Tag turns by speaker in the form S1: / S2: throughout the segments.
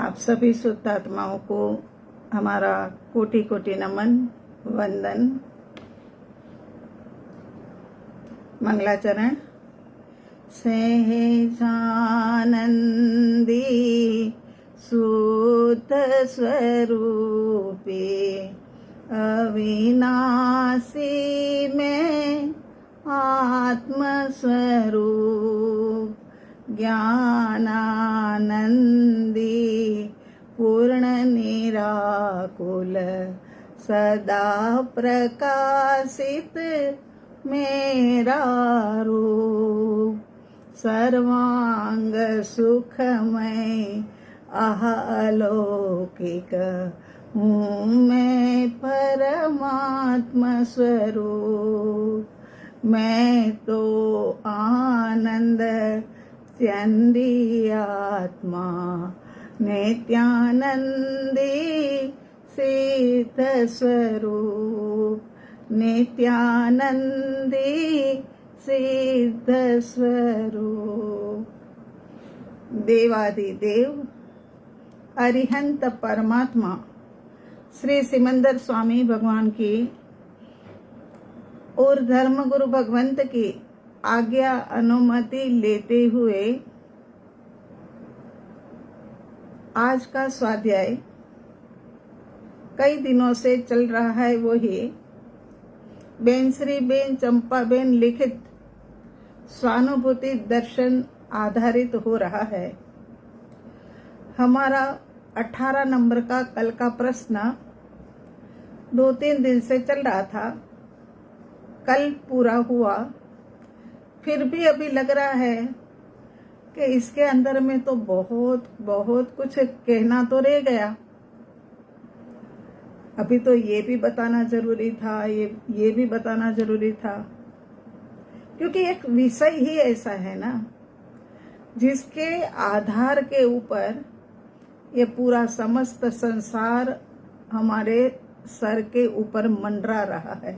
S1: आप सभी शुद्ध आत्माओं को हमारा कोटि कोटि नमन, वंदन। मंगलाचरण। सहजानंदी शुद्ध स्वरूपे अविनाशी में आत्मस्वरूप ज्ञानानंदी पूर्ण निराकुल सदा प्रकाशित मेरा रूप सर्वांग सुखमय अलौकिक हूँ मैं परमात्मा स्वरूप। मैं तो आनंद चंदी आत्मा नित्यानंदी सिद्ध स्वरूप नित्यानंदी सिद्ध स्वरूप। देवादिदेव अरिहंत परमात्मा श्री सिमंदर स्वामी भगवान की और धर्मगुरु भगवंत की आज्ञा अनुमति लेते हुए आज का स्वाध्याय कई दिनों से चल रहा है। वही बेन श्री बेन चंपाबेन लिखित स्वानुभूति दर्शन आधारित हो रहा है। हमारा 18 नंबर का कल का प्रश्न 2-3 दिन से चल रहा था, कल पूरा हुआ। फिर भी अभी लग रहा है कि इसके अंदर में तो बहुत बहुत कुछ कहना तो रह गया। अभी तो ये भी बताना जरूरी था, ये भी बताना जरूरी था, क्योंकि एक विषय ही ऐसा है ना जिसके आधार के ऊपर ये पूरा समस्त संसार हमारे सर के ऊपर मंडरा रहा है।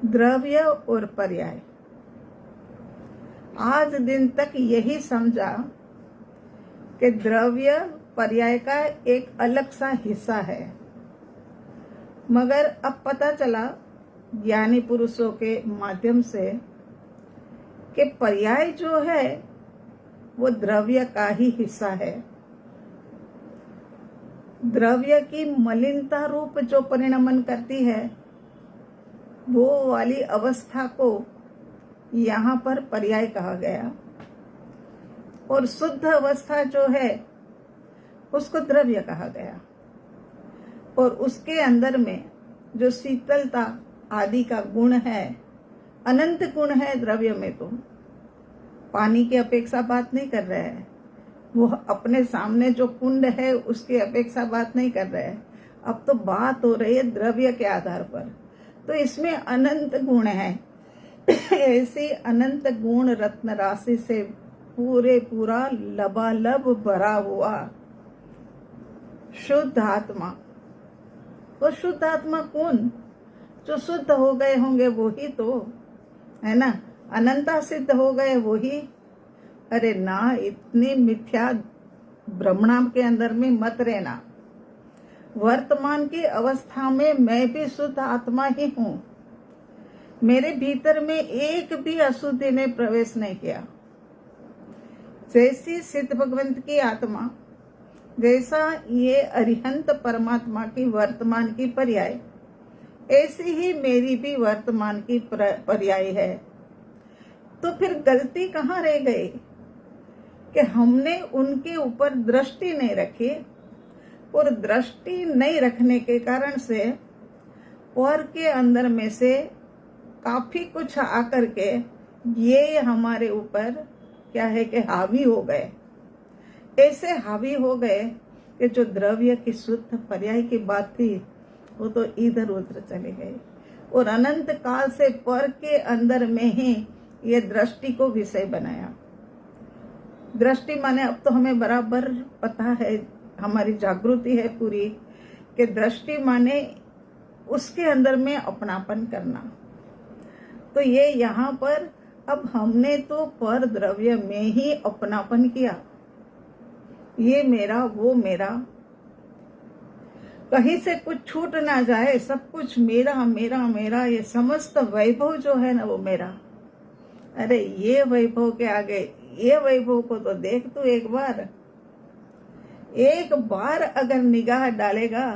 S1: द्रव्य और पर्याय। आज दिन तक यही समझा कि द्रव्य पर्याय का एक अलग सा हिस्सा है, मगर अब पता चला ज्ञानी पुरुषों के माध्यम से कि पर्याय जो है वो द्रव्य का ही हिस्सा है। द्रव्य की मलिनता रूप जो परिणमन करती है वो वाली अवस्था को यहाँ पर पर्याय कहा गया, और शुद्ध अवस्था जो है उसको द्रव्य कहा गया। और उसके अंदर में जो शीतलता आदि का गुण है, अनंत गुण है द्रव्य में। तो पानी की अपेक्षा बात नहीं कर रहे हैं, वो अपने सामने जो कुंड है उसकी अपेक्षा बात नहीं कर रहे हैं। अब तो बात हो रही है द्रव्य के आधार पर। तो इसमें अनंत गुण है। ऐसी अनंत गुण रत्न राशि से पूरा लबालब भरा हुआ शुद्ध आत्मा। वो शुद्ध आत्मा कौन? जो शुद्ध हो गए होंगे वही तो है ना। अनंता सिद्ध हो गए वही। अरे ना, इतनी मिथ्या भ्रमणा के अंदर में मत रहना। वर्तमान की अवस्था में मैं भी शुद्ध आत्मा ही हूँ। मेरे भीतर में एक भी अशुद्धि ने प्रवेश नहीं किया। जैसी सिद्ध भगवंत की आत्मा, जैसा ये अरिहंत परमात्मा की वर्तमान की पर्याय, ऐसी ही मेरी भी वर्तमान की पर्याय है। तो फिर गलती कहाँ रह गई कि हमने उनके ऊपर दृष्टि नहीं रखी, और दृष्टि नहीं रखने के कारण से और के अंदर में से काफी कुछ आकर के ये हमारे ऊपर क्या है कि हावी हो गए। ऐसे हावी हो गए कि जो द्रव्य की शुद्ध पर्याय की बात थी वो तो इधर उधर चले गए, और अनंत काल से पर के अंदर में ही ये दृष्टि को विषय बनाया। दृष्टि माने अब तो हमें बराबर पता है, हमारी जागृति है पूरी, कि दृष्टि माने उसके अंदर में अपनापन करना। तो ये यहाँ पर अब हमने तो पर द्रव्य में ही अपनापन किया, ये मेरा वो मेरा, कहीं से कुछ छूट ना जाए, सब कुछ मेरा मेरा मेरा, ये समस्त वैभव जो है ना वो मेरा। अरे ये वैभव के आगे, ये वैभव को तो देख तू एक बार अगर निगाह डालेगा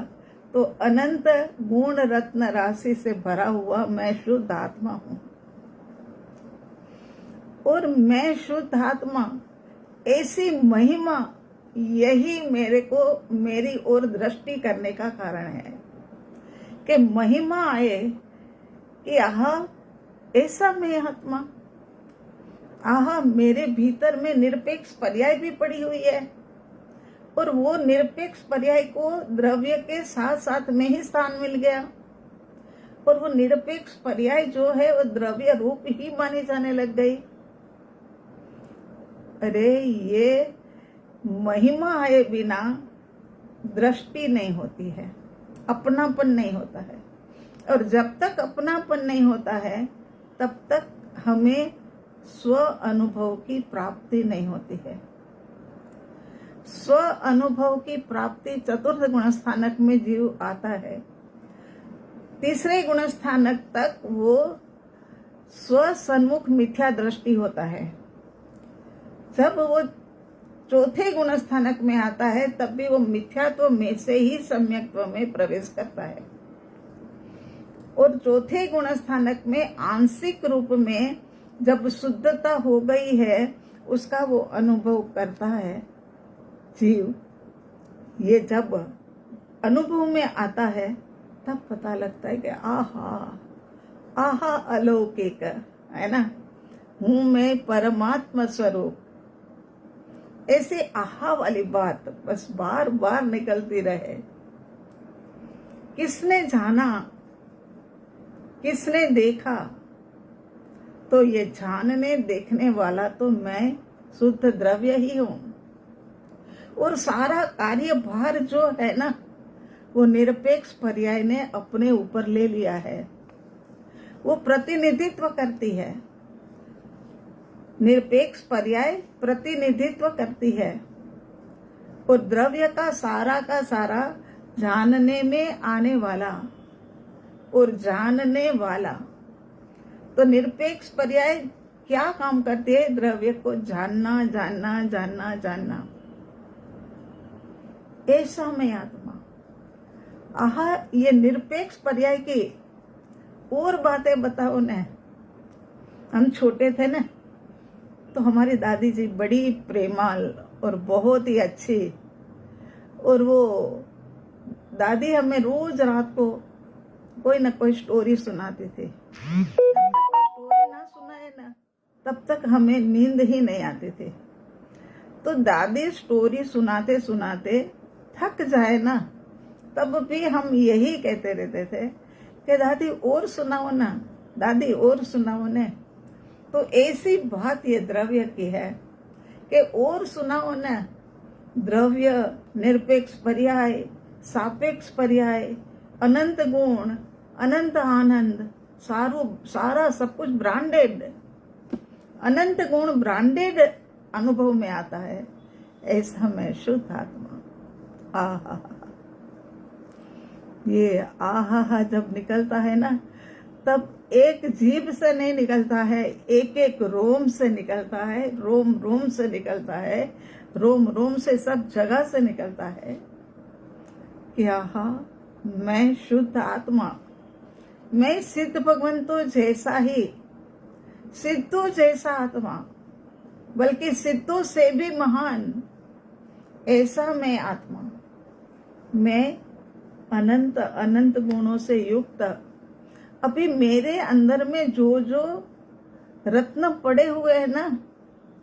S1: तो अनंत गुण रत्न राशि से भरा हुआ मैं शुद्ध आत्मा हूं। और मैं शुद्ध आत्मा, ऐसी महिमा, यही मेरे को मेरी ओर दृष्टि करने का कारण है कि महिमा आए कि आहा ऐसा मैं आत्मा, आहा मेरे भीतर में निरपेक्ष पर्याय भी पड़ी हुई है। और वो निरपेक्ष पर्याय को द्रव्य के साथ साथ में ही स्थान मिल गया। और वो निरपेक्ष पर्याय जो है वो द्रव्य रूप ही मानी जाने लग गई। अरे ये महिमा आए बिना दृष्टि नहीं होती है, अपनापन नहीं होता है। और जब तक अपनापन नहीं होता है तब तक हमें स्व अनुभव की प्राप्ति नहीं होती है। स्व अनुभव की प्राप्ति चतुर्थ गुणस्थानक में जीव आता है। तीसरे गुणस्थानक तक वो स्व सन्मुख मिथ्या दृष्टि होता है। जब वो चौथे गुणस्थानक में आता है तब भी वो मिथ्यात्व में से ही सम्यक्त्व में प्रवेश करता है। और चौथे गुणस्थानक में आंशिक रूप में जब शुद्धता हो गई है उसका वो अनुभव करता है जीव। ये जब अनुभव में आता है तब पता लगता है कि आहा आहा अलौकिक है ना, हूं मैं परमात्मा स्वरूप। ऐसे आहा वाली बात बस बार बार निकलती रहे। किसने जाना, किसने देखा, तो ये जानने देखने वाला तो मैं शुद्ध द्रव्य ही हूं। और सारा कार्यभार जो है ना वो निरपेक्ष पर्याय ने अपने ऊपर ले लिया है। वो प्रतिनिधित्व करती है, निरपेक्ष पर्याय प्रतिनिधित्व करती है। और द्रव्य का सारा जानने में आने वाला और जानने वाला। तो निरपेक्ष पर्याय क्या काम करती है? द्रव्य को जानना जानना जानना जानना। ऐसा मैं आत्मा, आहा ये निरपेक्ष पर्याय की और बातें बताओ न। हम छोटे थे ना तो हमारी दादी जी बड़ी प्रेमाल और बहुत ही अच्छी, और वो दादी हमें रोज रात को कोई ना कोई स्टोरी सुनाती थी। स्टोरी ना सुनाए ना तब तक हमें नींद ही नहीं आती थी। तो दादी स्टोरी सुनाते सुनाते थक जाए ना तब भी हम यही कहते रहते थे कि दादी और सुनाओ ना, दादी और सुनाओ ने। तो ऐसी बात ये द्रव्य की है कि और सुनाओ ना। द्रव्य, निरपेक्ष पर्याय, सापेक्ष पर्याय, अनंत गुण, अनंत आनंद, सारा सब कुछ ब्रांडेड, अनंत गुण ब्रांडेड अनुभव में आता है। ऐसा मैं शुद्ध आत्मा। आहा, ये आहा जब निकलता है ना तब एक जीभ से नहीं निकलता है, एक एक रोम से निकलता है, रोम रोम से निकलता है, रोम रोम से सब जगह से निकलता है कि आहा मैं शुद्ध आत्मा, मैं सिद्ध भगवंतों जैसा ही, सिद्धों जैसा आत्मा, बल्कि सिद्धों से भी महान, ऐसा मैं आत्मा। मैं अनंत अनंत गुणों से युक्त। अभी मेरे अंदर में जो जो रत्न पड़े हुए हैं ना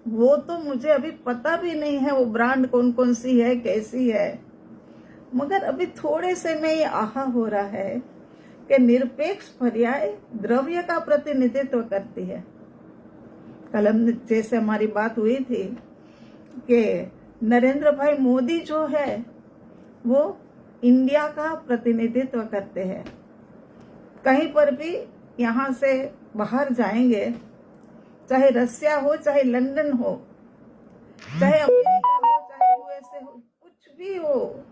S1: वो तो मुझे अभी पता भी नहीं है वो ब्रांड कौन कौन सी है, कैसी है। मगर अभी थोड़े से में ये आहा हो रहा है कि निरपेक्ष पर्याय द्रव्य का प्रतिनिधित्व करती है। कल जैसे हमारी बात हुई थी कि नरेंद्र भाई मोदी जो है वो इंडिया का प्रतिनिधित्व करते हैं। कहीं पर भी यहाँ से बाहर जाएंगे, चाहे रसिया हो, चाहे लंदन हो, चाहे अमेरिका हो, चाहे यूएसए हो, कुछ भी हो,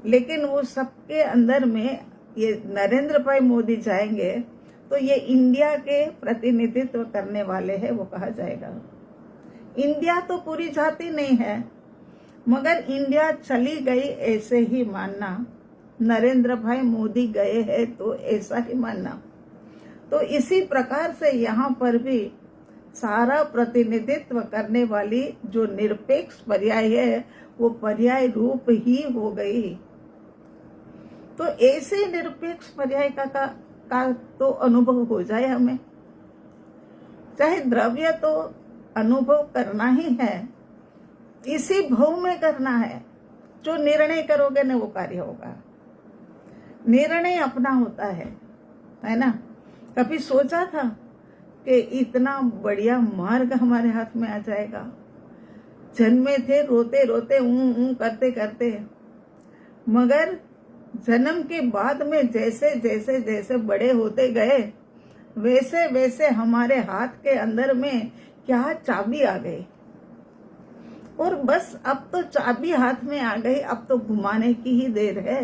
S1: लेकिन वो सबके अंदर में ये नरेंद्र भाई मोदी जाएंगे तो ये इंडिया के प्रतिनिधित्व करने वाले हैं, वो कहा जाएगा। इंडिया तो पूरी जाति नहीं है, मगर इंडिया चली गई ऐसे ही मानना, नरेंद्र भाई मोदी गए हैं तो ऐसा ही मानना। तो इसी प्रकार से यहाँ पर भी सारा प्रतिनिधित्व करने वाली जो निरपेक्ष पर्याय है वो पर्याय रूप ही हो गई। तो ऐसे निरपेक्ष पर्याय का तो अनुभव हो जाए हमें, चाहे द्रव्य तो अनुभव करना ही है, इसी भव में करना है। जो निर्णय करोगे ना वो कार्य होगा। निर्णय अपना होता है ना। कभी सोचा था कि इतना बढ़िया मार्ग हमारे हाथ में आ जाएगा? जन्मे थे रोते रोते करते करते, मगर जन्म के बाद में जैसे जैसे जैसे बड़े होते गए वैसे वैसे हमारे हाथ के अंदर में क्या चाबी आ गई, और बस अब तो चाबी हाथ में आ गई, अब तो घुमाने की ही देर है।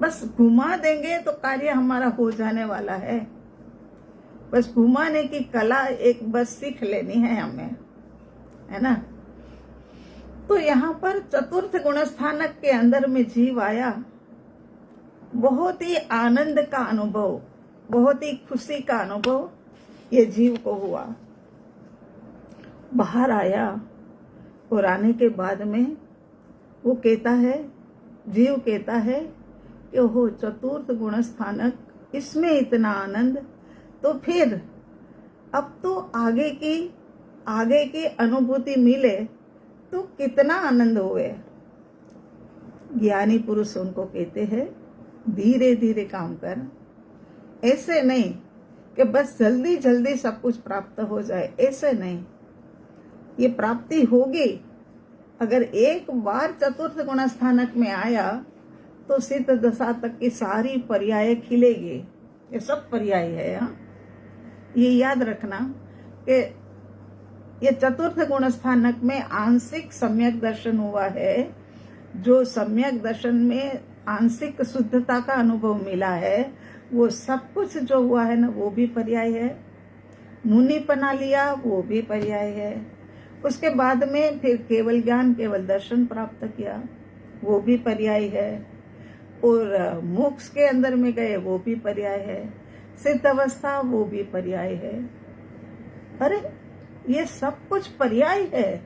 S1: बस घुमा देंगे तो कार्य हमारा हो जाने वाला है। बस घुमाने की कला एक बस सीख लेनी है हमें, है ना। तो यहाँ पर चतुर्थ गुणस्थानक के अंदर में जीव आया, बहुत ही आनंद का अनुभव, बहुत ही खुशी का अनुभव ये जीव को हुआ। बाहर आया और आने के बाद में वो कहता है, जीव कहता है कि हो चतुर्थ गुणस्थानक, इसमें इतना आनंद, तो फिर अब तो आगे की अनुभूति मिले तो कितना आनंद हुए। ज्ञानी पुरुष उनको कहते हैं धीरे धीरे काम कर, ऐसे नहीं कि बस जल्दी जल्दी सब कुछ प्राप्त हो जाए, ऐसे नहीं। ये प्राप्ति होगी अगर एक बार चतुर्थ गुणस्थानक में आया तो सिद्ध दशा तक की सारी पर्याय खिलेगी। ये सब पर्याय है यहाँ, ये याद रखना कि ये चतुर्थ गुणस्थानक में आंशिक सम्यक दर्शन हुआ है। जो सम्यक दर्शन में आंशिक शुद्धता का अनुभव मिला है वो सब कुछ जो हुआ है ना वो भी पर्याय है। मुनि बना लिया वो भी पर्याय है। उसके बाद में फिर केवल ज्ञान केवल दर्शन प्राप्त किया वो भी पर्याय है। और मोक्ष के अंदर में गए वो भी पर्याय है। सिद्ध अवस्था वो भी पर्याय है। अरे ये सब कुछ पर्याय है।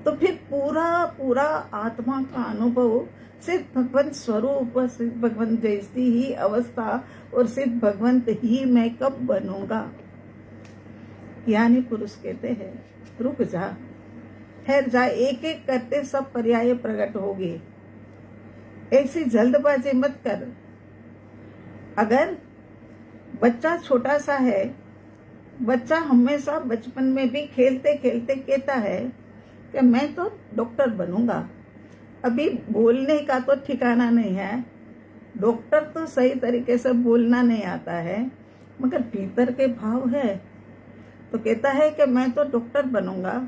S1: तो फिर पूरा आत्मा का अनुभव सिद्ध भगवंत स्वरूप, सिद्ध भगवंत जैसी ही अवस्था और सिद्ध भगवंत ही मैं कब बनूंगा। ज्ञानी पुरुष कहते हैं रुक जा, ठहर जा, एक एक करते सब पर्याय प्रकट होगी। ऐसी जल्दबाजी मत कर। अगर बच्चा छोटा सा है, बच्चा हमेशा बचपन में भी खेलते खेलते कहता है कि मैं तो डॉक्टर बनूंगा। अभी बोलने का तो ठिकाना नहीं है, डॉक्टर तो सही तरीके से बोलना नहीं आता है, मगर भीतर के भाव है तो कहता है कि मैं तो डॉक्टर बनूंगा।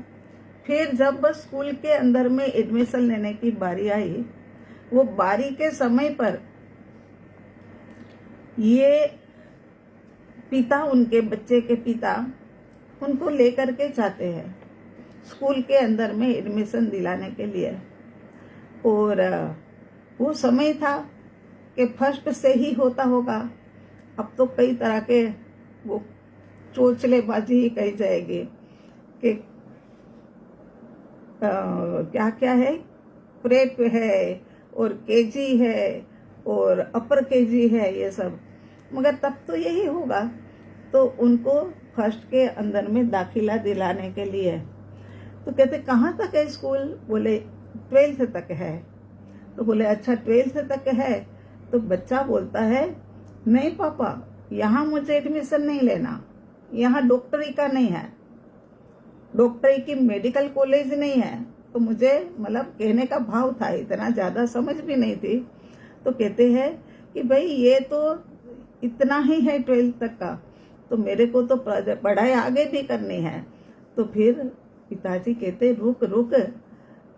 S1: फिर जब बस स्कूल के अंदर में एडमिशन लेने की बारी आई, वो बारी के समय पर ये पिता, उनके बच्चे के पिता उनको लेकर के जाते हैं स्कूल के अंदर में एडमिशन दिलाने के लिए। और वो समय था कि फर्स्ट से ही होता होगा। अब तो कई तरह के वो चोचलेबाजी ही कही जाएगी कि क्या क्या है, प्रेप है और केजी है और अपर केजी है, ये सब। मगर तब तो यही होगा। तो उनको फर्स्ट के अंदर में दाखिला दिलाने के लिए तो कहते कहाँ तक है स्कूल? बोले 12th तक है। तो बोले अच्छा 12th तक है। तो बच्चा बोलता है नहीं पापा, यहाँ मुझे एडमिशन नहीं लेना, यहाँ डॉक्टरी का नहीं है, डॉक्टरी की मेडिकल कॉलेज नहीं है। तो मुझे मतलब कहने का भाव था, इतना ज्यादा समझ भी नहीं थी। तो कहते हैं कि भाई ये तो इतना ही है 12th तक का, तो मेरे को तो पढ़ाई आगे भी करनी है। तो फिर पिताजी कहते रुक रुक,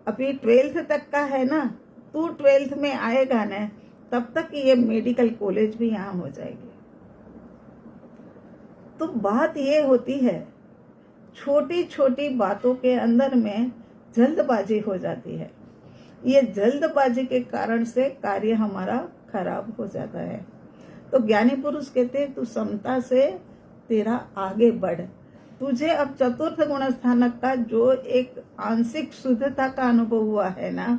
S1: अभी 12th तक का है ना, तू 12th में आएगा ना तब तक ये मेडिकल कॉलेज भी यहाँ हो जाएगी। तो बात ये होती है, छोटी छोटी बातों के अंदर में जल्दबाजी हो जाती है। ये जल्दबाजी के कारण से कार्य हमारा खराब हो जाता है। तो ज्ञानी पुरुष कहते हैं तू समता से तेरा आगे बढ़। तुझे अब चतुर्थ गुण स्थानक का जो एक आंशिक शुद्धता का अनुभव हुआ है ना,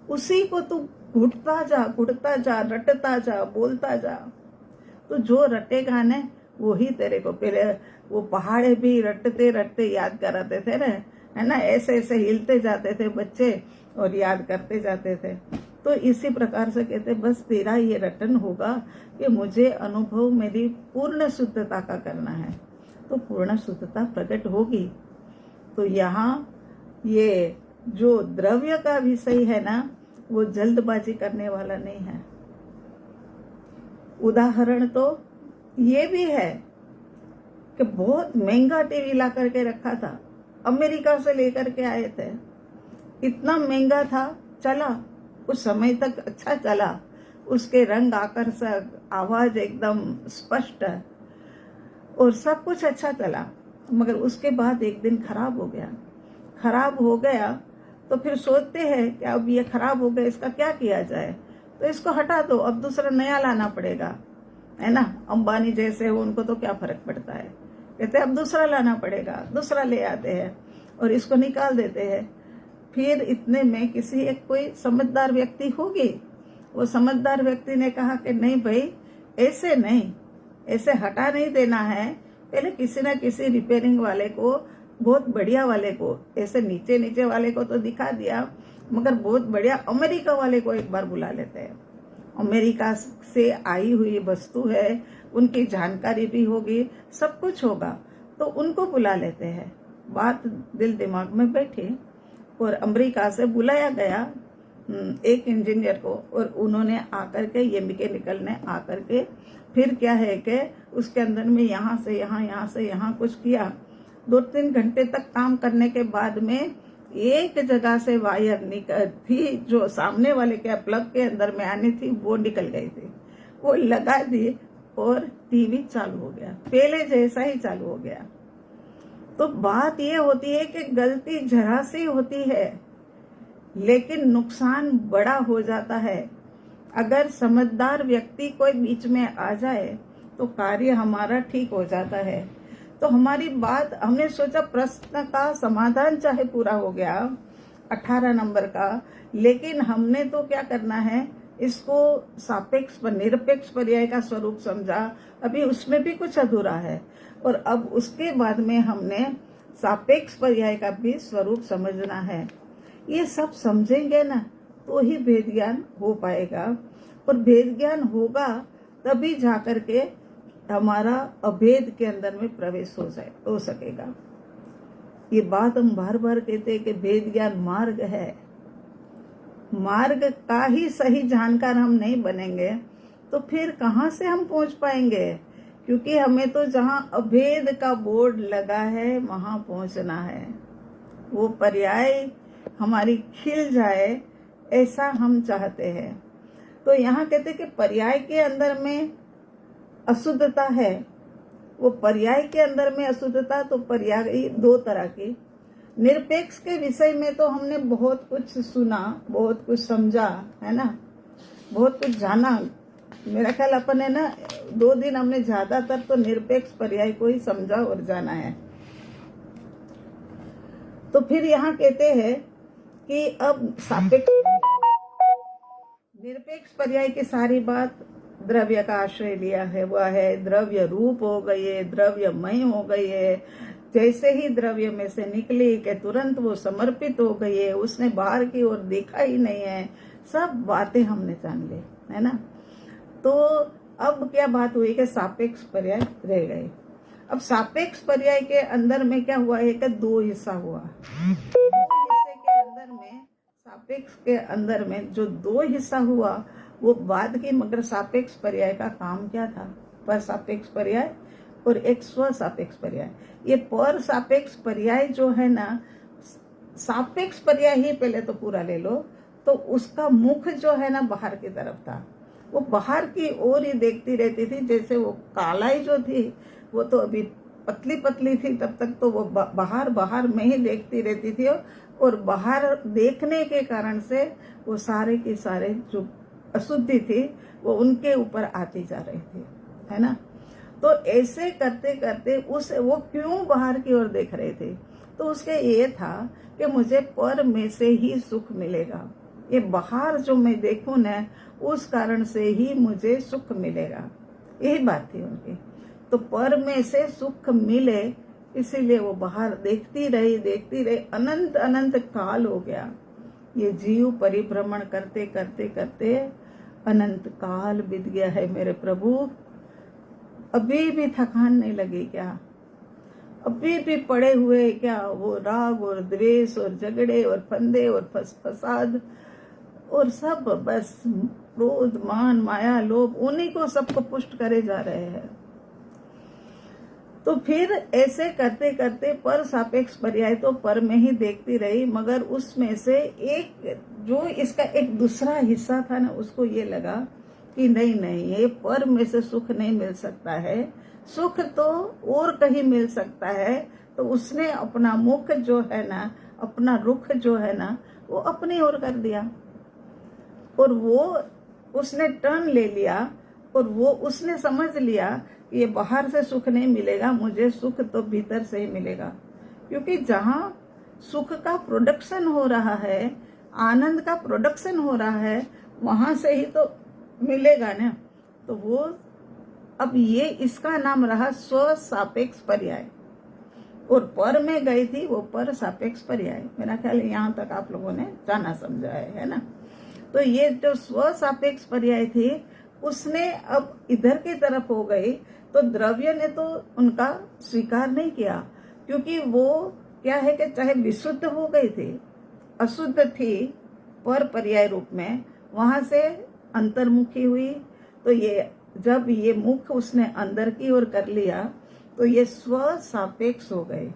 S1: उसी को तू घुटता जा, रटता जा, बोलता जा। तो जो रटेगा ना वही तेरे को, पहले वो पहाड़े भी रटते रटते याद कराते थे ना, है ना, ऐसे ऐसे हिलते जाते थे बच्चे और याद करते जाते थे। तो इसी प्रकार से कहते बस तेरा ये रटन होगा कि मुझे अनुभव मेरी पूर्ण शुद्धता का करना है, तो पूर्ण शुद्धता प्रकट होगी। तो यहाँ ये जो द्रव्य का विषय है ना, वो जल्दबाजी करने वाला नहीं है। उदाहरण तो ये भी है कि बहुत महंगा टीवी ला करके रखा था, अमेरिका से लेकर के आए थे, इतना महंगा था, चला कुछ समय तक अच्छा चला, उसके रंग आकर्षक, आवाज एकदम स्पष्ट और सब कुछ अच्छा चला। मगर उसके बाद एक दिन खराब हो गया तो फिर सोचते हैं कि अब ये खराब हो गया, इसका क्या किया जाए, तो इसको हटा दो, अब दूसरा नया लाना पड़ेगा, है ना। अंबानी जैसे हो उनको तो क्या फर्क पड़ता है, कहते अब दूसरा लाना पड़ेगा, दूसरा ले आते हैं और इसको निकाल देते हैं। फिर इतने में किसी एक कोई समझदार व्यक्ति होगी, वो समझदार व्यक्ति ने कहा कि नहीं भाई, ऐसे नहीं, ऐसे हटा नहीं देना है, पहले किसी न किसी रिपेयरिंग वाले को, बहुत बढ़िया वाले को, ऐसे नीचे वाले को तो दिखा दिया, मगर बहुत बढ़िया अमेरिका वाले को एक बार बुला लेते हैं। अमेरिका से आई हुई वस्तु है, उनकी जानकारी भी होगी, सब कुछ होगा, तो उनको बुला लेते हैं। बात दिल दिमाग में बैठी और अमेरिका से बुलाया गया एक इंजीनियर को, और उन्होंने आकर के, ये मैकेनिकल ने आकर के फिर क्या है कि उसके अंदर में यहाँ से यहाँ कुछ किया। 2-3 घंटे तक काम करने के बाद में एक जगह से वायर निकल थी, जो सामने वाले के प्लग के अंदर में आनी थी, वो निकल गई थी, वो लगा दी और टीवी चालू हो गया, पहले जैसा ही चालू हो गया। तो बात ये होती है कि गलती जरा सी होती है लेकिन नुकसान बड़ा हो जाता है। अगर समझदार व्यक्ति कोई बीच में आ जाए तो कार्य हमारा ठीक हो जाता है। तो हमारी बात, हमने सोचा प्रश्न का समाधान चाहे पूरा हो गया 18 नंबर का, लेकिन हमने तो क्या करना है, इसको सापेक्ष निरपेक्ष पर्याय का स्वरूप समझा, अभी उसमें भी कुछ अधूरा है, और अब उसके बाद में हमने सापेक्ष पर्याय का भी स्वरूप समझना है। ये सब समझेंगे ना तो ही भेद ज्ञान हो पाएगा, और भेद ज्ञान होगा तभी जाकर के हमारा अभेद के अंदर में प्रवेश हो सकेगा। ये बात हम बार बार कहते हैं कि भेद ज्ञान मार्ग है। मार्ग का ही सही जानकार हम नहीं बनेंगे तो फिर कहाँ से हम पहुंच पाएंगे, क्योंकि हमें तो जहाँ अभेद का बोर्ड लगा है वहां पहुंचना है। वो पर्याय हमारी खिल जाए, ऐसा हम चाहते हैं। तो यहाँ कहते कि पर्याय के अंदर में अशुद्धता है। वो पर्याय के अंदर में अशुद्धता, तो पर्याय 2 तरह की। निरपेक्ष के विषय में तो हमने बहुत कुछ सुना, बहुत कुछ समझा, है ना, बहुत कुछ जाना। मेरा ख्याल अपन है ना 2 दिन हमने ज्यादातर तो निरपेक्ष पर्याय को ही समझा और जाना है। तो फिर यहाँ कहते हैं कि अब सापेक्ष निरपेक्ष पर्याय की सारी बात द्रव्य का आश्रय लिया है, वह है द्रव्य रूप हो गई है, द्रव्यमय हो गई है। जैसे ही द्रव्य में से निकली कि तुरंत वो समर्पित हो गई है, उसने बाहर की ओर देखा ही नहीं है, सब बातें हमने जान ली, है ना। तो अब क्या बात हुई कि सापेक्ष पर्याय रह गए। अब सापेक्ष पर्याय के अंदर में क्या हुआ है कि 2 हिस्सा हुआ। 2 हिस्से के अंदर में, सापेक्ष के अंदर में जो 2 हिस्सा हुआ वो बाद की, मगर सापेक्ष पर्याय का काम क्या था, पर सापेक्ष पर्याय और एक स्व सापेक्ष पर्याय। ये पर सापेक्ष पर्याय जो है ना, सापेक्ष पर्याय ही पहले तो पूरा ले लो, तो उसका मुख जो है ना बाहर की तरफ था, वो बाहर की ओर ही देखती रहती थी। जैसे वो कालाई जो थी वो तो अभी पतली पतली थी, तब तक तो वो बाहर बाहर में ही देखती रहती थी, और बाहर देखने के कारण से वो सारे के सारे जो अशुद्धि थी वो उनके ऊपर आती जा रही थी, है ना। तो ऐसे करते करते वो क्यों बाहर की ओर देख रहे थे, तो उसके ये था कि मुझे पर में से ही सुख मिलेगा। ये बाहर जो मैं देखूं न, उस कारण से ही मुझे सुख मिलेगा, यही बात थी उनकी। तो पर में से सुख मिले, इसीलिए वो बाहर देखती रही। अनंत अनंत काल हो गया, ये जीव परिभ्रमण करते करते करते अनंत काल बीत गया है मेरे प्रभु। अभी भी थकान नहीं लगी क्या? अभी भी पड़े हुए क्या वो राग और द्वेष और झगड़े और फंदे और फसाद और सब, बस क्रोध मान माया लोभ, उन्हीं को सबको पुष्ट करे जा रहे हैं। तो फिर ऐसे करते करते पर सापेक्ष पर्याय तो पर में ही देखती रही, मगर उसमें से एक जो इसका एक दूसरा हिस्सा था ना, उसको ये लगा कि नहीं ये पर में से सुख नहीं मिल सकता है, सुख तो और कहीं मिल सकता है। तो उसने अपना मुख जो है ना, अपना रुख जो है ना, वो अपनी ओर कर दिया, और वो उसने टर्न ले लिया, और वो उसने समझ लिया ये बाहर से सुख नहीं मिलेगा, मुझे सुख तो भीतर से ही मिलेगा। क्योंकि जहां सुख का प्रोडक्शन हो रहा है, आनंद का प्रोडक्शन हो रहा है, वहां से ही तो मिलेगा ना। तो वो अब ये इसका नाम रहा स्व सापेक्ष पर्याय, और पर में गई थी वो पर सापेक्ष पर्याय। मेरा ख्याल यहाँ तक आप लोगों ने जाना समझा है ना। तो ये जो स्व सापेक्ष पर्याय थी, उसने अब इधर की तरफ हो गई, तो द्रव्य ने तो उनका स्वीकार नहीं किया, क्योंकि वो क्या है कि चाहे विशुद्ध हो गई थी, अशुद्ध थी पर पर्याय रूप में, वहां से अंतर्मुखी हुई। तो ये जब ये मुख उसने अंदर की ओर कर लिया, तो ये स्व सापेक्ष हो गए,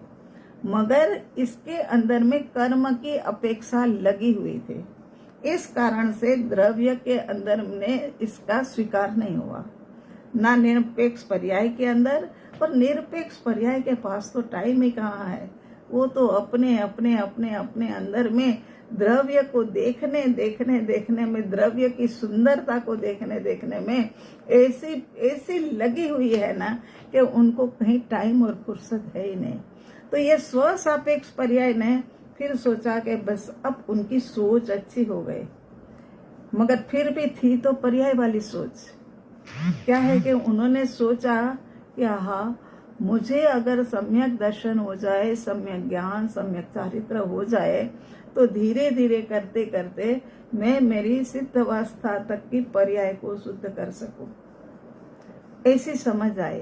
S1: मगर इसके अंदर में कर्म की अपेक्षा लगी हुई थी। इस कारण से द्रव्य के अंदर में इसका स्वीकार नहीं हुआ, ना निरपेक्ष पर्याय के अंदर। और निरपेक्ष पर्याय के पास तो टाइम ही कहाँ है, वो तो अपने अपने अपने अपने अंदर में द्रव्य को देखने में, द्रव्य की सुंदरता को देखने में ऐसी लगी हुई है ना, कि उनको कहीं टाइम और फुर्सत है ही नहीं। तो ये स्व सापेक्ष पर्याय ने फिर सोचा कि बस अब उनकी सोच अच्छी हो गई, मगर फिर भी थी तो पर्याय वाली सोच। क्या है कि उन्होंने सोचा कि हाँ, मुझे अगर सम्यक दर्शन हो जाए, सम्यक ज्ञान, सम्यक चारित्र हो जाए, तो धीरे धीरे करते करते मैं मेरी सिद्ध अवस्था तक की पर्याय को शुद्ध कर सकूं, ऐसी समझ आई।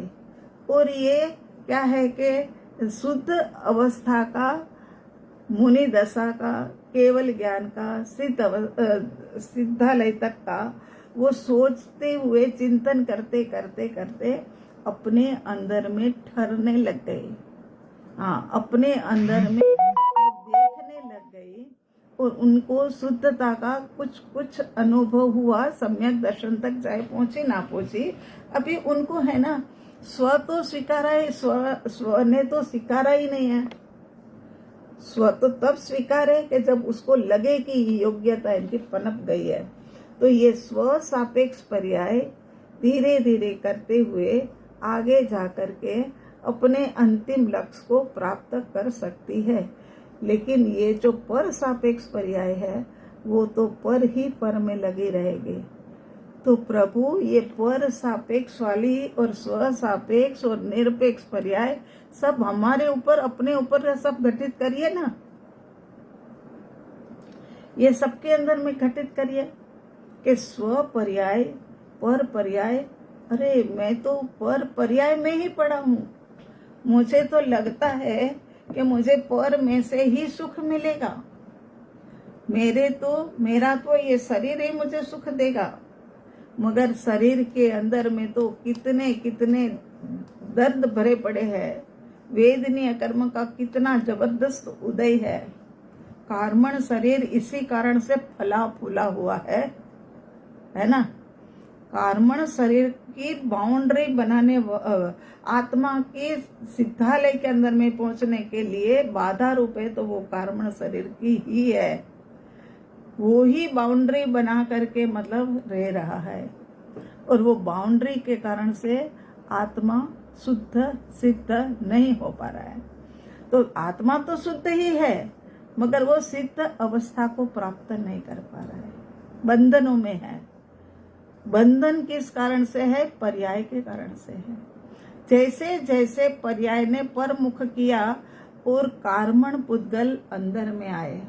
S1: और ये क्या है कि शुद्ध अवस्था का, मुनि दशा का, केवल ज्ञान का, सिद्धालय तक का, वो सोचते हुए चिंतन करते करते करते अपने अंदर में ठहरने लग गई। हाँ, अपने अंदर में देखने लग गई, और उनको शुद्धता का कुछ कुछ अनुभव हुआ। सम्यक दर्शन तक चाहे पहुंची ना पहुंची, अभी उनको है ना, स्व तो स्वीकारा है, स्व ने तो स्वीकारा ही नहीं है। स्व तो तब स्वीकार है कि जब उसको लगे कि योग्यता इनकी पनप गई है। तो ये स्व सापेक्ष पर्याय धीरे धीरे करते हुए आगे जाकर के अपने अंतिम लक्ष्य को प्राप्त कर सकती है। लेकिन ये जो पर सापेक्ष पर्याय है, वो तो पर ही पर में लगी रहेगी। तो प्रभु ये पर सापेक्ष वाली और स्व सापेक्ष और निरपेक्ष पर्याय सब हमारे ऊपर, अपने ऊपर सब घटित करिए ना, ये सबके अंदर में घटित करिए कि स्व पर्याय, पर पर्याय। अरे मैं तो पर पर्याय में ही पड़ा हूँ, मुझे तो लगता है कि मुझे पर में से ही सुख मिलेगा, मेरा तो ये शरीर ही मुझे सुख देगा। मगर शरीर के अंदर में तो कितने कितने दर्द भरे पड़े हैं, वेदनीय कर्म का कितना जबरदस्त उदय है, कार्मण शरीर इसी कारण से फला फूला हुआ है ना। कार्मण शरीर की बाउंड्री बनाने, आत्मा के सिद्धालय के अंदर में पहुंचने के लिए बाधा रूप है तो वो कार्मण शरीर की ही है। वो ही बाउंड्री बना करके मतलब रह रहा है, और वो बाउंड्री के कारण से आत्मा शुद्ध सिद्ध नहीं हो पा रहा है। तो आत्मा तो शुद्ध ही है, मगर वो सिद्ध अवस्था को प्राप्त नहीं कर पा रहा है, बंधनों में है। बंधन किस कारण से है? पर्याय के कारण से है। जैसे जैसे पर्याय ने परमुख किया और कार्मण पुद्गल अंदर में आए,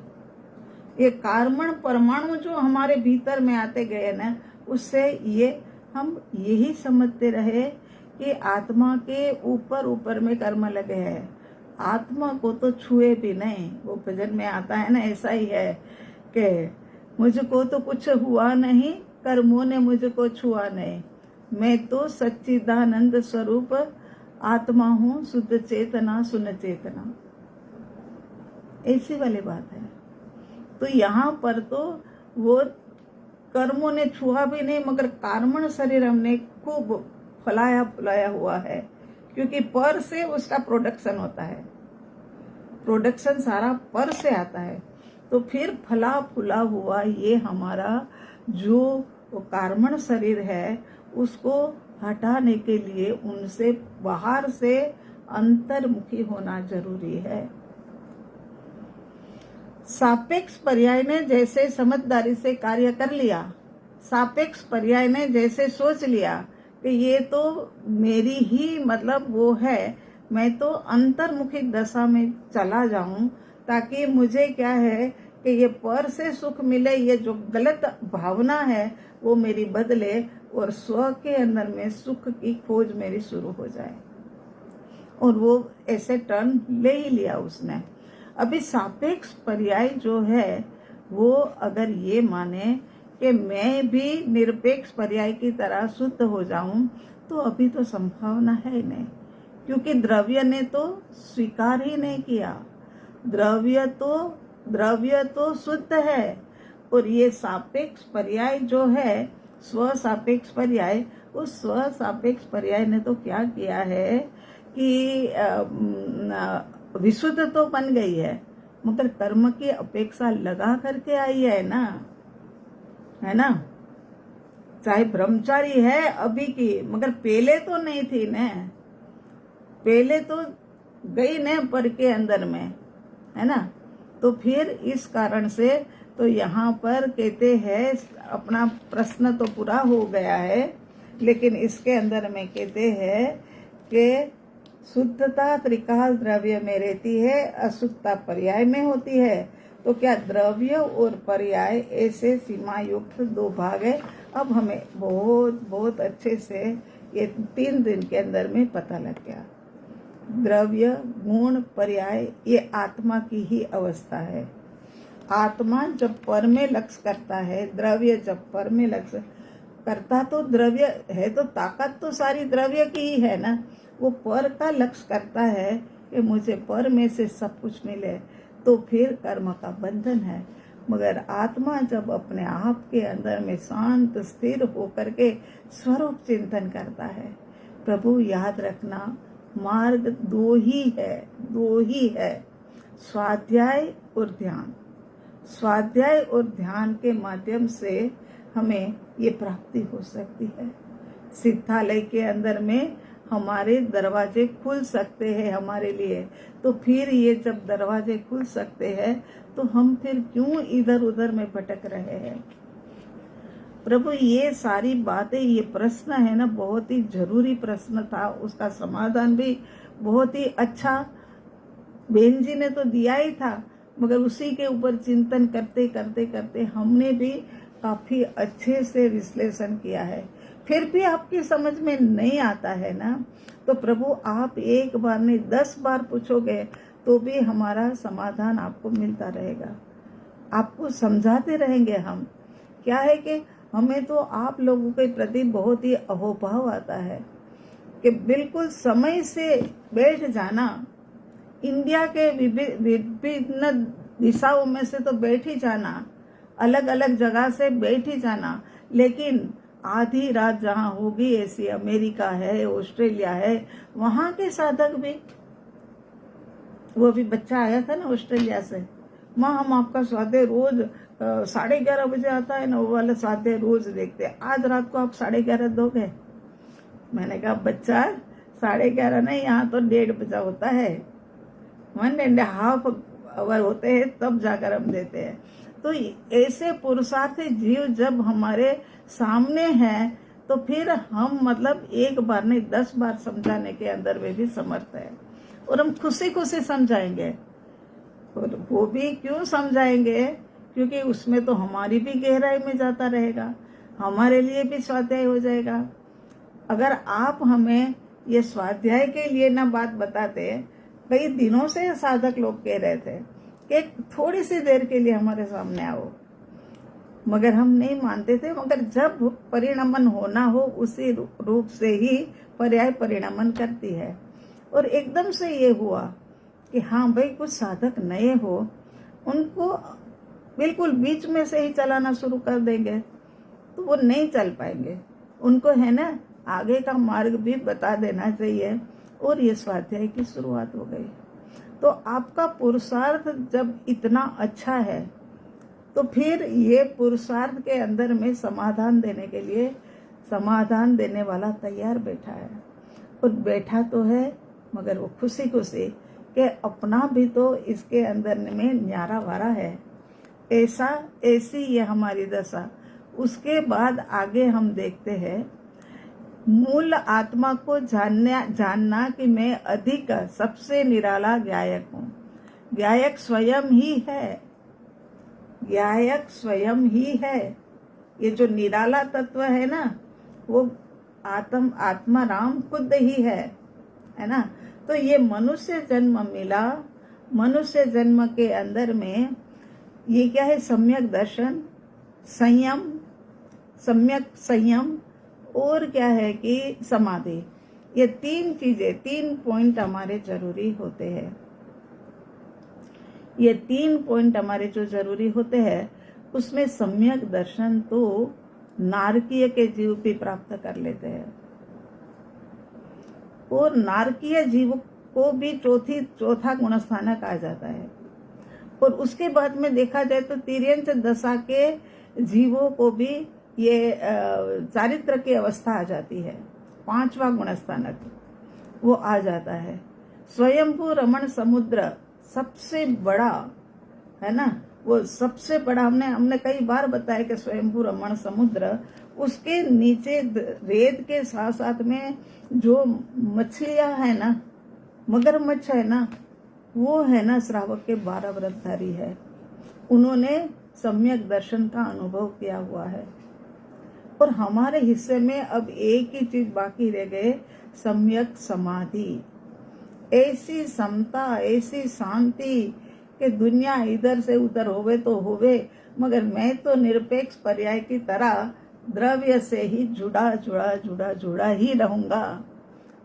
S1: ये कार्मण परमाणु जो हमारे भीतर में आते गए ना, उससे ये हम यही समझते रहे कि आत्मा के ऊपर ऊपर में कर्म लगे हैं, आत्मा को तो छुए भी नहीं। वो भजन में आता है ना, ऐसा ही है कि मुझको तो कुछ हुआ नहीं, कर्मों ने मुझको छुआ नहीं, मैं तो सच्चिदानंद स्वरूप आत्मा हूँ, शुद्ध चेतना सुन चेतना, ऐसी वाली बात है। तो यहाँ पर तो वो कर्मों ने छुआ भी नहीं, मगर कार्मण शरीर हमने खूब फलाया फुलाया हुआ है, क्योंकि पर से उसका प्रोडक्शन होता है, प्रोडक्शन सारा पर से आता है। तो फिर फला फुला हुआ ये हमारा जो कार्मण शरीर है, उसको हटाने के लिए उनसे बाहर से अंतर्मुखी होना जरूरी है। सापेक्ष पर्याय ने जैसे समझदारी से कार्य कर लिया, सापेक्ष पर्याय ने जैसे सोच लिया कि ये तो मेरी ही मतलब वो है, मैं तो अंतर्मुखी दशा में चला जाऊं, ताकि मुझे क्या है कि ये पर से सुख मिले, ये जो गलत भावना है वो मेरी बदले और स्व के अंदर में सुख की खोज मेरी शुरू हो जाए। और वो ऐसे टर्न ले ही लिया उसने। अभी सापेक्ष पर्याय जो है वो अगर ये माने कि मैं भी निरपेक्ष पर्याय की तरह शुद्ध हो जाऊं, तो अभी तो संभावना है नहीं, क्योंकि द्रव्य ने तो स्वीकार ही नहीं किया। द्रव्य तो शुद्ध है, और ये सापेक्ष पर्याय जो है स्व सापेक्ष पर्याय, उस स्व सापेक्ष पर्याय ने तो क्या किया है कि विशुद्ध तो बन गई है, मगर कर्म की अपेक्षा लगा करके आई है ना। चाहे ब्रह्मचारी है अभी की, मगर पहले तो नहीं थी न, पहले तो गई न पर के अंदर में, है ना। तो फिर इस कारण से तो यहाँ पर कहते हैं, अपना प्रश्न तो पूरा हो गया है, लेकिन इसके अंदर में कहते हैं कि शुद्धता त्रिकाल द्रव्य में रहती है, अशुद्धता पर्याय में होती है। तो क्या द्रव्य और पर्याय ऐसे सीमा युक्त दो भाग है। अब हमें बहुत बहुत अच्छे से ये 3 दिन के अंदर में पता लग गया। द्रव्य गुण पर्याय ये आत्मा की ही अवस्था है। आत्मा जब पर में लक्ष्य करता है, द्रव्य जब पर में लक्ष्य करता, तो द्रव्य है तो ताकत तो सारी द्रव्य की ही है ना। वो पर का लक्ष्य करता है कि मुझे पर में से सब कुछ मिले, तो फिर कर्म का बंधन है। मगर आत्मा जब अपने आप के अंदर में शांत स्थिर होकर के स्वरूप चिंतन करता है, प्रभु याद रखना, मार्ग दो ही है, स्वाध्याय और ध्यान। स्वाध्याय और ध्यान के माध्यम से हमें ये प्राप्ति हो सकती है। सिद्धालय के अंदर में हमारे दरवाजे खुल सकते हैं हमारे लिए। तो फिर ये जब दरवाजे खुल सकते हैं, तो हम फिर क्यों इधर उधर में भटक रहे हैं। प्रभु ये सारी बातें, ये प्रश्न है ना, बहुत ही जरूरी प्रश्न था, उसका समाधान भी बहुत ही अच्छा बहन जी ने तो दिया ही था, मगर उसी के ऊपर चिंतन करते करते करते हमने भी काफी अच्छे से विश्लेषण किया है। फिर भी आपकी समझ में नहीं आता है ना, तो प्रभु आप एक बार नहीं 10 बार पूछोगे तो भी हमारा समाधान आपको मिलता रहेगा। आपको समझाते रहेंगे हम। क्या है कि हमें तो आप लोगों के प्रति बहुत ही अहोभाव आता है कि बिल्कुल समय से बैठ जाना। इंडिया के विभिन्न दिशाओं में से तो बैठ ही जाना, अलग अलग जगह से बैठ ही जाना, लेकिन आधी रात जहाँ होगी ऐसी अमेरिका है, ऑस्ट्रेलिया है, वहां के साधक भी, वो भी बच्चा आया था ना ऑस्ट्रेलिया से, माँ हम आपका स्वाध्याय रोज 11:30 बजे आता है ना, वो वाला स्वाध्याय रोज देखते हैं, आज रात को आप 11:30 दोगे? मैंने कहा बच्चा 11:30 नहीं, यहाँ तो 1:30 बजा होता है, 1.5 आवर होते हैं, तब जाकर हम देते हैं। तो ऐसे पुरुषार्थी जीव जब हमारे सामने हैं तो फिर हम मतलब एक बार नहीं 10 बार समझाने के अंदर में भी समर्थ है, और हम खुशी खुशी समझाएंगे। और वो भी क्यों समझाएंगे? क्योंकि उसमें तो हमारी भी गहराई में जाता रहेगा, हमारे लिए भी स्वाध्याय हो जाएगा। अगर आप हमें ये स्वाध्याय के लिए ना बात बताते, कई दिनों से साधक लोग कह रहे थे कि थोड़ी सी देर के लिए हमारे सामने आओ, मगर हम नहीं मानते थे। मगर जब परिणमन होना हो, उसी रूप से ही पर्याय परिणमन करती है। और एकदम से ये हुआ कि हाँ भाई, कुछ साधक नए हो, उनको बिल्कुल बीच में से ही चलाना शुरू कर देंगे तो वो नहीं चल पाएंगे, उनको है ना आगे का मार्ग भी बता देना चाहिए। और ये स्वाध्याय की शुरुआत हो गई। तो आपका पुरुषार्थ जब इतना अच्छा है, तो फिर ये पुरुषार्थ के अंदर में समाधान देने के लिए समाधान देने वाला तैयार बैठा है। और बैठा तो है, मगर वो खुशी खुशी कि अपना भी तो इसके अंदर में न्यारा वारा है। ऐसी ये हमारी दशा। उसके बाद आगे हम देखते हैं, मूल आत्मा को जानना कि मैं अधिक सबसे निराला गायक हूँ। गायक स्वयं ही है, गायक स्वयं ही है। ये जो निराला तत्व है ना, वो आत्मा राम खुद ही है ना। तो ये मनुष्य जन्म मिला, मनुष्य जन्म के अंदर में ये क्या है? सम्यक दर्शन, संयम, सम्यक संयम, और क्या है कि समाधि। ये 3 चीजें, 3 पॉइंट हमारे जरूरी होते हैं। ये 3 पॉइंट हमारे जो जरूरी होते हैं, उसमें सम्यक दर्शन तो नारकीय के जीव भी प्राप्त कर लेते हैं, और नारकीय जीव को भी चौथा गुणस्थानक कहा जाता है। और उसके बाद में देखा जाए तो तिर्यंच दशा के जीवों को भी ये चारित्र की अवस्था आ जाती है, 5वां गुणस्थानक वो आ जाता है। स्वयंभू रमण समुद्र सबसे बड़ा है ना, वो सबसे बड़ा हमने कई बार बताया कि स्वयंभू रमण समुद्र, उसके नीचे रेत के साथ साथ में जो मछलियां है ना, मगरमच्छ है ना, वो है ना श्रावक के 12 व्रतधारी है। उन्होंने सम्यक दर्शन का अनुभव किया हुआ है। और हमारे हिस्से में अब एक ही चीज बाकी रह गए, सम्यक समाधि। ऐसी समता, ऐसी शांति कि दुनिया इधर से उधर होवे तो होवे, मगर मैं तो निरपेक्ष पर्याय की तरह द्रव्य से ही जुड़ा ही रहूंगा।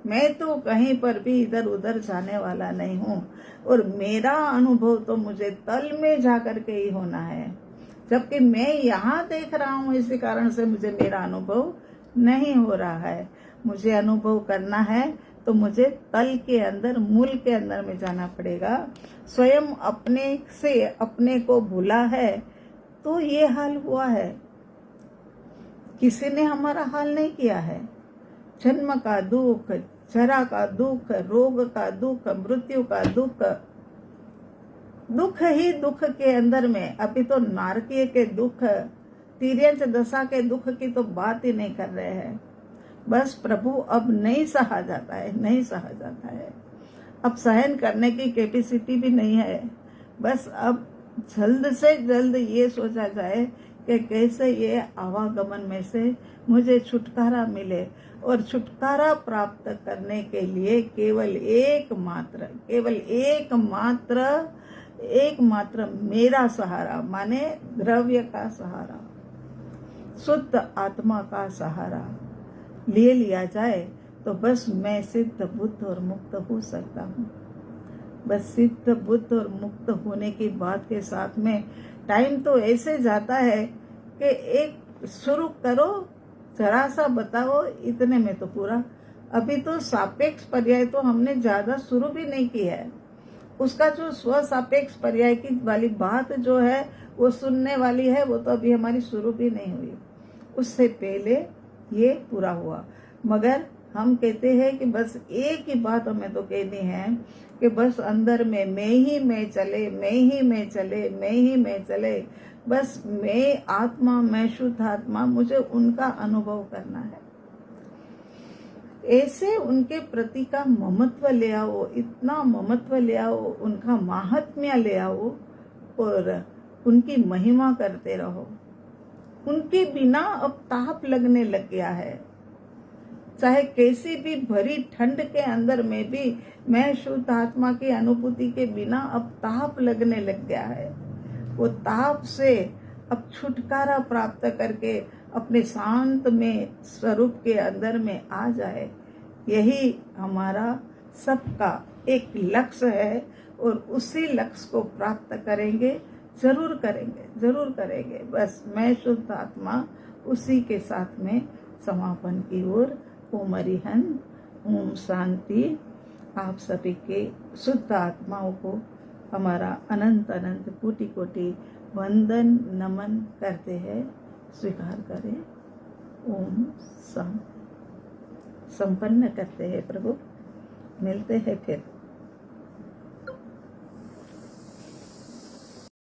S1: मैं तो कहीं पर भी इधर उधर जाने वाला नहीं हूँ। और मेरा अनुभव तो मुझे तल में जाकर के ही होना है, जबकि मैं यहाँ देख रहा हूँ, इसी कारण से मुझे मेरा अनुभव नहीं हो रहा है। मुझे अनुभव करना है तो मुझे तल के अंदर, मूल के अंदर में जाना पड़ेगा। स्वयं अपने से अपने को भूला है तो ये हाल हुआ है, किसी ने हमारा हाल नहीं किया है। जन्म का दुख, जरा का दुख, रोग का दुख, मृत्यु का दुख, दुख ही दुख के अंदर में। अभी तो नारकीय के दुख, तिर्यंच दशा के दुख की तो बात ही नहीं कर रहे हैं। बस प्रभु अब नहीं सहा जाता है, नहीं सहा जाता है। अब सहन करने की कैपेसिटी भी नहीं है। बस अब जल्द से जल्द ये सोचा जाए कि कैसे ये आवागमन में से मुझे छुटकारा मिले। और छुटकारा प्राप्त करने के लिए केवल एकमात्र मेरा सहारा, माने द्रव्य का सहारा, शुद्ध आत्मा का सहारा ले लिया जाए तो बस मैं सिद्ध, बुद्ध और मुक्त हो सकता हूँ। बस सिद्ध बुद्ध और मुक्त होने की बात के साथ में टाइम तो ऐसे जाता है कि एक शुरू करो, जरा सा बताओ, इतने में तो पूरा। अभी तो सापेक्ष पर्याय तो हमने ज्यादा शुरू भी नहीं किया है। उसका जो स्व सापेक्ष पर्याय की वाली बात जो है वो सुनने वाली है, वो तो अभी हमारी शुरू भी नहीं हुई। उससे पहले ये पूरा हुआ। मगर हम कहते हैं कि बस एक ही बात हमें तो कहनी है कि बस अंदर में मैं ही मैं चले, मैं ही मैं चले, मैं ही मैं चले। बस मैं आत्मा, मैं शुद्ध आत्मा, मुझे उनका अनुभव करना है। ऐसे उनके प्रति का ममत्व ले आओ, इतना ममत्व ले आओ, उनका महात्म्य ले आओ और उनकी महिमा करते रहो। उनके बिना अब ताप लगने लग गया है। चाहे कैसी भी भरी ठंड के अंदर में भी मैं शुद्ध आत्मा की अनुभूति के बिना अब ताप लगने लग गया है। वो ताप से अब छुटकारा प्राप्त करके अपने शांत में स्वरूप के अंदर में आ जाए। यही हमारा सबका एक लक्ष्य है और उसी लक्ष्य को प्राप्त करेंगे, जरूर करेंगे, जरूर करेंगे। बस मैं शुद्ध आत्मा, उसी के साथ में समापन की ओर। ओम अरिहंत, ओम शांति। आप सभी के शुद्ध आत्माओं को हमारा अनंत अनंत कोटि कोटि वंदन नमन करते हैं, स्वीकार करें। ओम संपन्न करते हैं प्रभु। मिलते हैं फिर।